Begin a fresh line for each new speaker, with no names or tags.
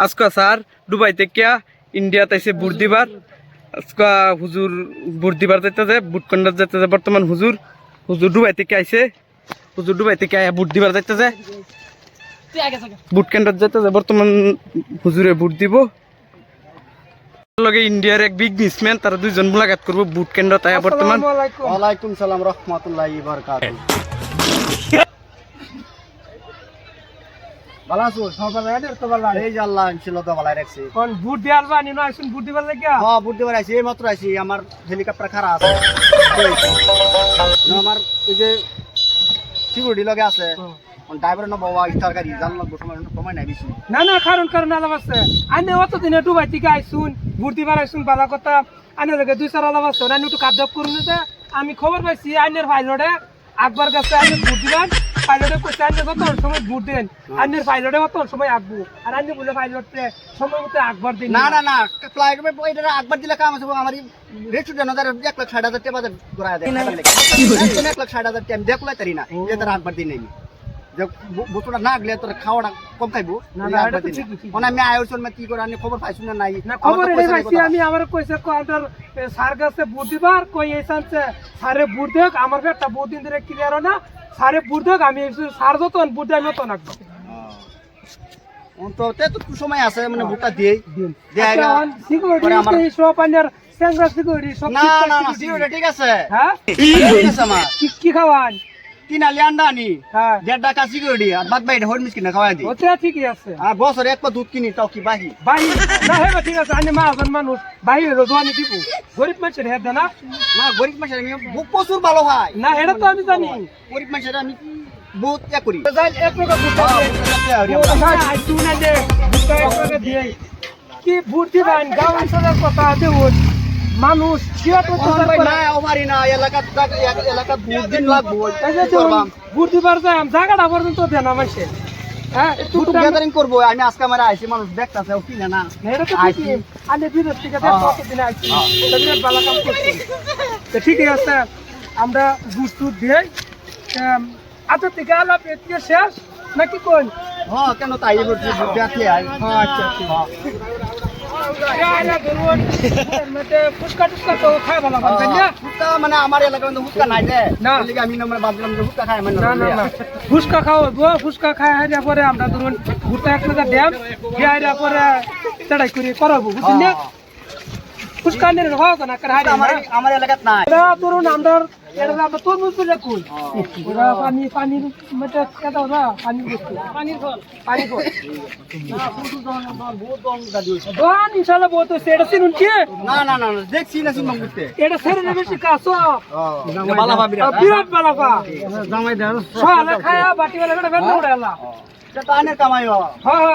আজকে sir Dubai থেকে ইন্ডিয়াতে এসে ভোট দিবার। আজকে হুজুর ভোট দিবার যাইতেছে, ভোট কেন্দ্র যাইতেছে। বর্তমান হুজুর দুবাই থেকে আইছে, হুজুর দুবাই থেকে আয়া ভোট দিবার যাইতেছে, ভোট কেন্দ্র যাইতেছে। বর্তমান হুজুরে ভোট দিব। লগে ইন্ডিয়ার এক বিজনেসম্যান, তারা দুইজন মুলাকাত করবো ভোট কেন্দ্র। তাই বর্তমান
ওয়ালাইকুম সালাম রহমাতুল্লাহি ওয়া বারাকাতুহু। ভালো আছো? এই যে আল্লাহ ইনশাআল্লাহ তো ভালো রাখছি।
কোন ভোট দিয়ার বানি না আইছুন ভোট দিবার লাগিয়া?
হ্যাঁ ভোট দিবার আইছি, এই মাত্র আইছি। আমার হেলিকপ্টার খারাপ আছে, আমার এই যে সিকিউরিটি লগে আছে, ড্রাইভার না বাবা স্টার গাড়ি জানলাম সময় নাই বেশি।
না না কারণ আলাপ আছে। আইনে অত দিনে দুবাই থেকে আইছুন ভোট দিবার আইছুন, বালা কথা। আইনে লগে দুই চার আলাপ আছে, আইনে একটু কাজ করুন। আমি খবর পাইছি আইনের পাইলটে আকবার কাছে আইনে ভোট দিবেন। পাইলটে কইছে আইনে কত সময় ভোট দেন, আইনের পাইলটে কত সময় আঁকবো। আর আইনে বলে পাইলটে সময় মতো আকবার দিন।
না না না ফ্লাইট এটা আকবার দিলে কাম আছে। আমার রেস্টুরেন্ট 1,60,000 টাকা বাজার ঘুরায় দেয়, 1,60,000 টাকা দেখলাই তারি না, যে তারা আকবার দিন নেই। বস্তুটা না গেলে তোর খাওয়াটা কম খাইবো। আমি আয়োজন কি করে আমি খবর পাইছি না নাই
খবর পাইছি। আমি আমার কইছে কোয়ার্টার স্যার কাছে ভোট দিবার কই এসেছে, স্যারে ভোট দেখ। আমার একটা বহুত দিন ধরে ক্লিয়ার না, স্যারে ভোট দেখ। আমি স্যার যত ভোট দেয় মতো নাকবো।
তো তে তো সময় আছে, মানে ভোটটা দিই
সিকিউরিটি সব আইনের সেন্ট্রাল সিকিউরিটি সব।
না না না সিকিউরিটি ঠিক আছে।
হ্যাঁ
ঠিক আছে। আমার
কি খাওয়ান?
3 আলি আন্ডা আনি, 1.5 টাকা সিকিউরিটি, আর বাদ বাইরে হল মিস কিনা খাওয়াই দিই।
ওটা ঠিকই আছে।
আর বছরে 1 পা দুধ কিনি, তাও কি বাহি
না হেবা ঠিক আছে। আমি মাজন মানুষ বাহির দোয়ানি দিব, গরিব মানুষের হেদ না।
না গরিব মানুষের আমি প্রচুর ভালো ভাই।
না এটা তো আমি জানি।
গরিব মানুষের আমি বহুত ইয়া করি।
কি ভোট দিবেন গাঁও অঞ্চলের কথা দেউন মানুষ ভোট দিবার যায় জায়গাটা পর্যন্ত দেন আমার সে। হ্যাঁ
গ্যাদারিং করবো আমি আজকে আমার আইসি, মানুষ দেখতেছে ও কিনে না।
আমি বিরোধ থেকে দিন আইসি, ভালো কাম করছি। ঠিকই আছে, আমরা ভোট টুট দিয়ে আচ্ছা থেকে আলাপ এদিকে শেষ নাকি কোন?
হ্যাঁ কেন তাই করছি, দেখে আই।
আচ্ছা ফুচকা টুচকা তো খাই ভালো পাবেন না?
মানে আমার এলাকায় ফুচকা নাই যে, আমি ভাবলাম যে ফুচকা খাই।
না ফুচকা খাও গো, ফুচকা খাই হাইরা পরে আমরা ধরুন ভুট্টা এক টাকা দেন, হাইরা পরে চড়াই করে করাবো, বুঝলি না? ফুচকা নিয়ে খাওয়া তো না
আমার এলাকাত নাই।
ধরুন আমরা আমরা তরমুজ তো দেখুন পানির ইনশাল্লাহ বহুত এটা চিনুন কি?
না না না দেখছি না চিন্তা করতে,
এটা ছেড়ে নেবে শিকাছ বিরাট বালাপা খায়া বাটি বেলা বের উড়ে এলা
কানের কামাই।
হ্যাঁ